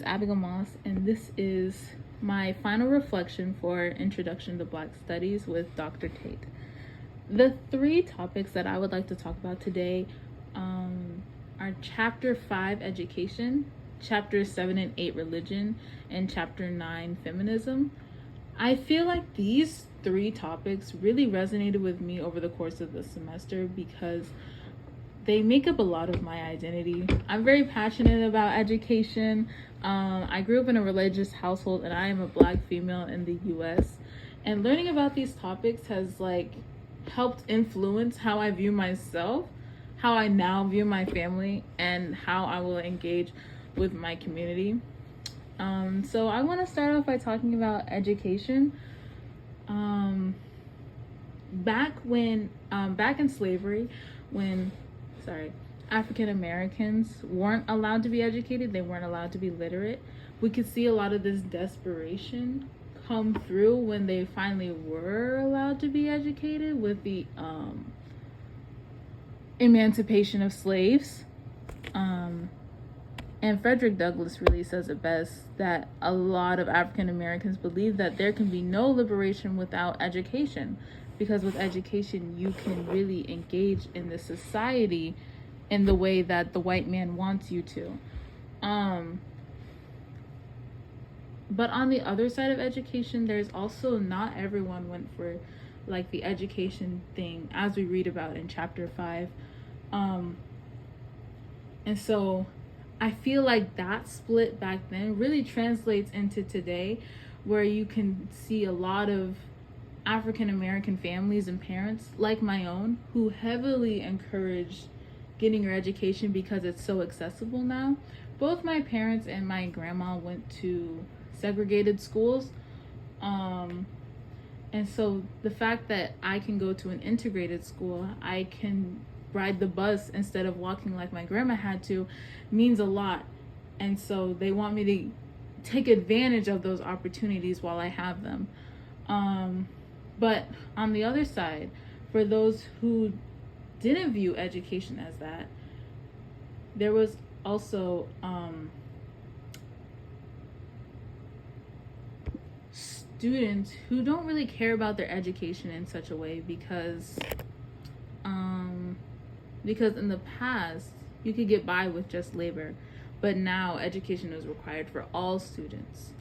Abigail Moss, and this is my final reflection for Introduction to Black Studies with Dr. Tate. The three topics that I would like to talk about today are Chapter 5, Education, Chapters 7 and 8, Religion, and Chapter 9, Feminism. I feel like these three topics really resonated with me over the course of the semester because they make up a lot of my identity. I'm very passionate about education. I grew up in a religious household and I am a Black female in the US. And learning about these topics has helped influence how I view myself, how I now view my family, and how I will engage with my community. So I want to start off by talking about education. Back in slavery, when African Americans weren't allowed to be educated, they weren't allowed to be literate, we could see a lot of this desperation come through when they finally were allowed to be educated with the emancipation of slaves. And Frederick Douglass really says it best, that a lot of African Americans believe that there can be no liberation without education, because with education you can really engage in the society in the way that the white man wants you to. But on the other side of education, there's also not everyone went for the education thing, as we read about in chapter 5. And so I feel like that split back then really translates into today, where you can see a lot of African American families and parents like my own who heavily encourage getting your education because it's so accessible now. Both my parents and my grandma went to segregated schools. And so the fact that I can go to an integrated school, I can ride the bus instead of walking like my grandma had to, means a lot. And so they want me to take advantage of those opportunities while I have them. But on the other side, for those who didn't view education as that, there was also students who don't really care about their education in such a way because in the past you could get by with just labor, but now education is required for all students.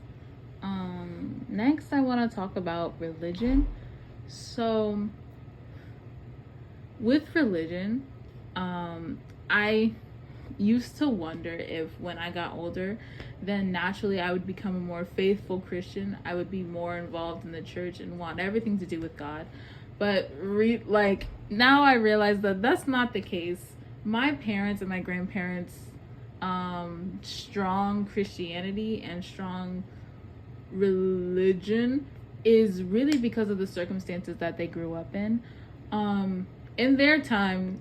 Next, I want to talk about religion. So with religion, I used to wonder if when I got older, then naturally I would become a more faithful Christian. I would be more involved in the church and want everything to do with God. But now I realize that that's not the case. My parents and my grandparents' strong Christianity and strong religion is really because of the circumstances that they grew up in. In their time,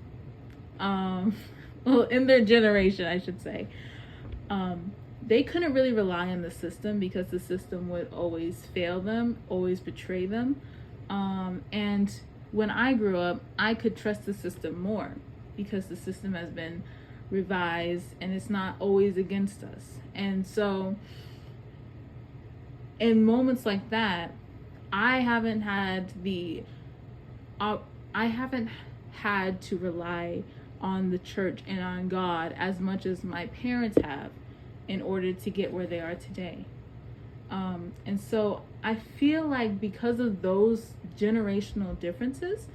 in their generation, I should say, they couldn't really rely on the system because the system would always fail them, always betray them. And when I grew up, I could trust the system more because the system has been revised and it's not always against us. And so in moments like that, I haven't had to rely on the church and on God as much as my parents have in order to get where they are today. And so I feel like because of those generational differences,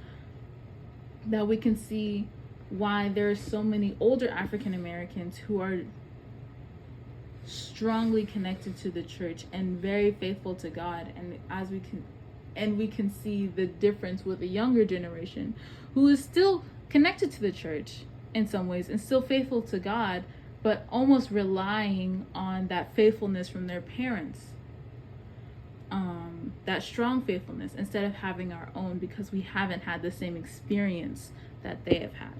that we can see why there are so many older African Americans who are strongly connected to the church and very faithful to God. And we can see the difference with a younger generation who is still connected to the church in some ways and still faithful to God, but almost relying on that faithfulness from their parents, that strong faithfulness, instead of having our own because we haven't had the same experience that they have had.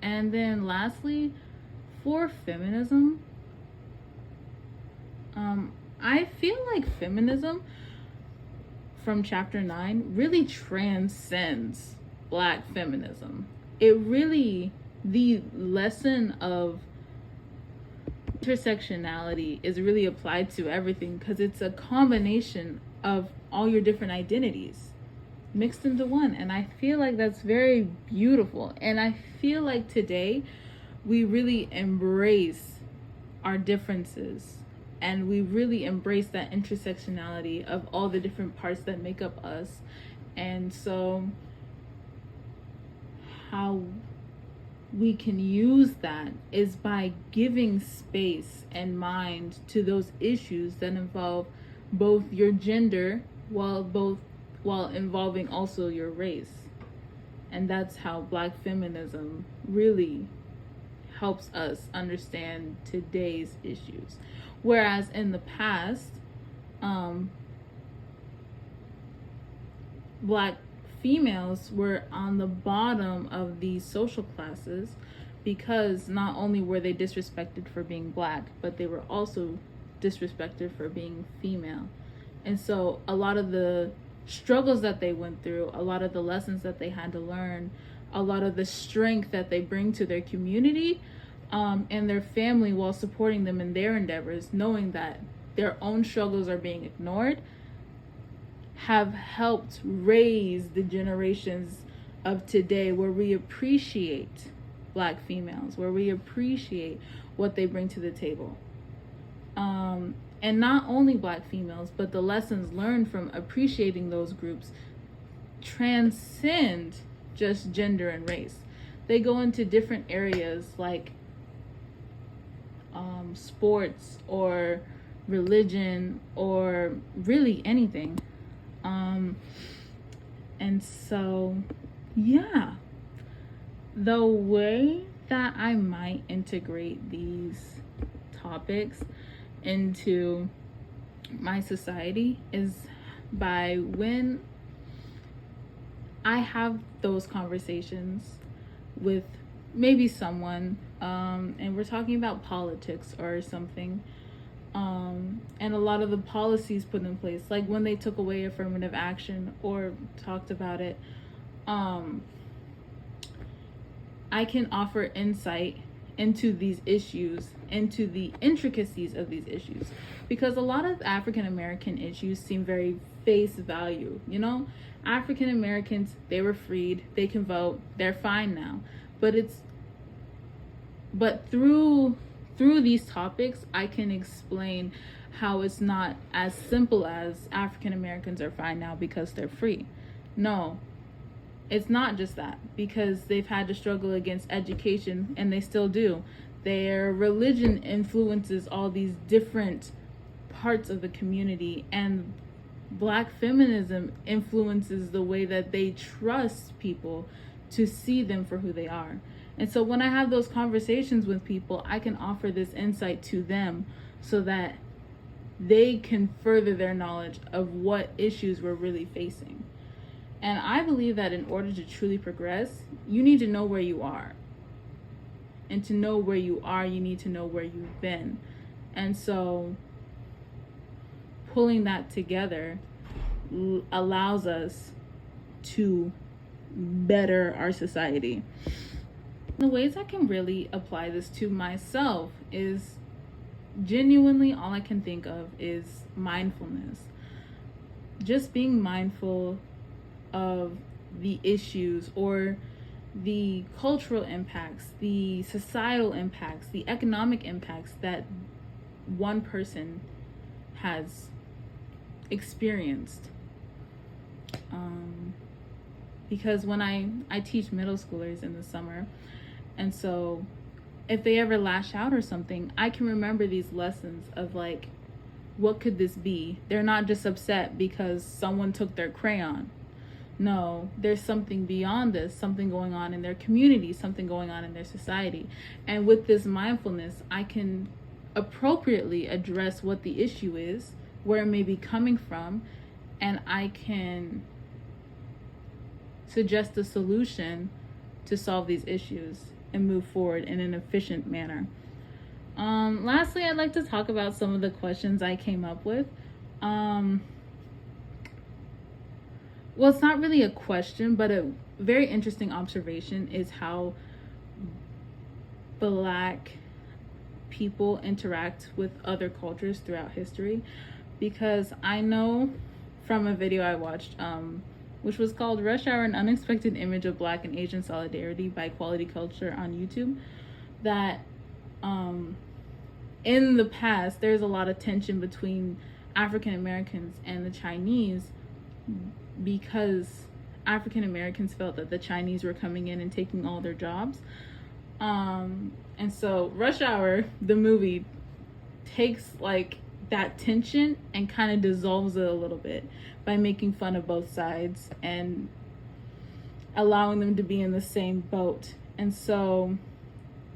And then lastly, for feminism, I feel like feminism from chapter 9 really transcends Black feminism. It really, the lesson of Intersectionality is really applied to everything because it's a combination of all your different identities mixed into one. And I feel like that's very beautiful. And I feel like today we really embrace our differences, and we really embrace that intersectionality of all the different parts that make up us. And so how we can use that is by giving space and mind to those issues that involve both your gender while involving also your race. And that's how Black feminism really helps us understand today's issues. Whereas in the past, Black females were on the bottom of these social classes because not only were they disrespected for being Black, but they were also disrespected for being female. And so a lot of the struggles that they went through, a lot of the lessons that they had to learn, a lot of the strength that they bring to their community and their family while supporting them in their endeavors, knowing that their own struggles are being ignored, have helped raise the generations of today where we appreciate Black females, where we appreciate what they bring to the table. And not only Black females, but the lessons learned from appreciating those groups transcend just gender and race. They go into different areas like sports or religion or really anything. And so, yeah, the way that I might integrate these topics into my society is by when I have those conversations with maybe someone and we're talking about politics or something, and a lot of the policies put in place, like when they took away affirmative action or talked about it, I can offer insight into these issues, into the intricacies of these issues, because a lot of African American issues seem very face value. You know, African Americans, they were freed, they can vote, they're fine now. But through these topics, I can explain how it's not as simple as African Americans are fine now because they're free. No, it's not just that, because they've had to struggle against education, and they still do. Their religion influences all these different parts of the community, and Black feminism influences the way that they trust people to see them for who they are. And so when I have those conversations with people, I can offer this insight to them so that they can further their knowledge of what issues we're really facing. And I believe that in order to truly progress, you need to know where you are. And to know where you are, you need to know where you've been. And so pulling that together allows us to better our society. The ways I can really apply this to myself is genuinely all I can think of is mindfulness. Just being mindful of the issues or the cultural impacts, the societal impacts, the economic impacts that one person has experienced. Because when I teach middle schoolers in the summer, and so if they ever lash out or something, I can remember these lessons of like, what could this be? They're not just upset because someone took their crayon. No, there's something beyond this, something going on in their community, something going on in their society. And with this mindfulness, I can appropriately address what the issue is, where it may be coming from, and I can suggest a solution to solve these issues and move forward in an efficient manner. Lastly, I'd like to talk about some of the questions I came up with. Well, it's not really a question, but a very interesting observation is how Black people interact with other cultures throughout history, because I know from a video I watched, which was called Rush Hour, An Unexpected Image of Black and Asian Solidarity by Quality Culture on YouTube, that in the past there's a lot of tension between African Americans and the Chinese, because African Americans felt that the Chinese were coming in and taking all their jobs. And so Rush Hour, the movie, takes like that tension and kind of dissolves it a little bit by making fun of both sides and allowing them to be in the same boat. And so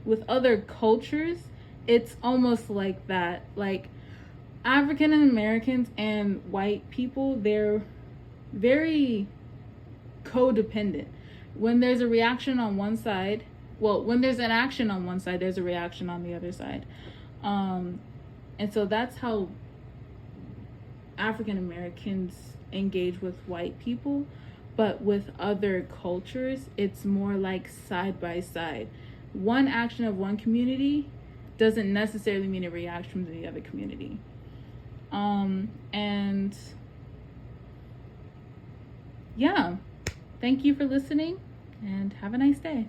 with other cultures, it's almost like that. Like African Americans and white people, they're very codependent. When there's a reaction on one side, when there's an action on one side, there's a reaction on the other side. And so that's how African Americans engage with white people. But with other cultures, it's more like side by side. One action of one community doesn't necessarily mean a reaction from the other community. And yeah, thank you for listening, and have a nice day.